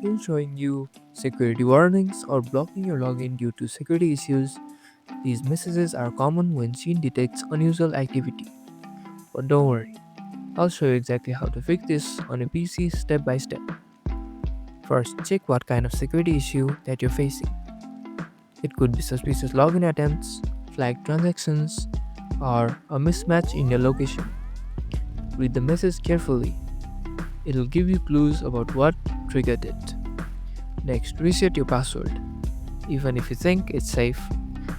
screen showing you security warnings or blocking your login due to security issues. These messages are common when Shein detects unusual activity. But don't worry, I'll show you exactly how to fix this on a PC step by step. First, check what kind of security issue that you're facing. It could be suspicious login attempts, flagged transactions, or a mismatch in your location. Read the message carefully. It'll give you clues about what triggered it. Next, reset your password. Even if you think it's safe,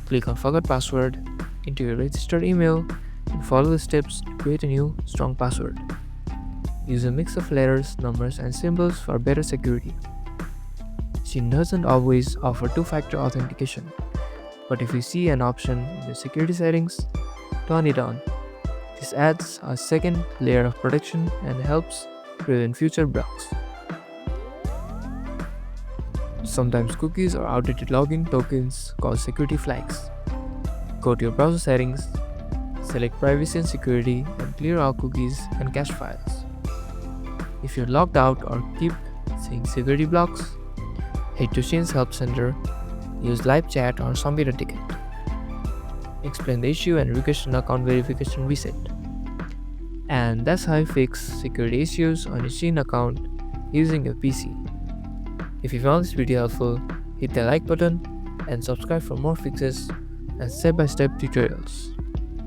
click on Forgot Password, enter your registered email, and follow the steps to create a new, strong password. Use a mix of letters, numbers, and symbols for better security. She doesn't always offer two-factor authentication, but if you see an option in the security settings, turn it on. This adds a second layer of protection and helps prevent future blocks. Sometimes cookies or outdated login tokens cause security flags. Go to your browser settings, select privacy and security, and clear all cookies and cache files. If you're logged out or keep seeing security blocks, head to Shein's Help Center, use live chat or submit a ticket. Explain the issue and request an account verification reset. And that's how you fix security issues on your Shein account using your PC. If you found this video helpful, hit the like button and subscribe for more fixes and step-by-step tutorials.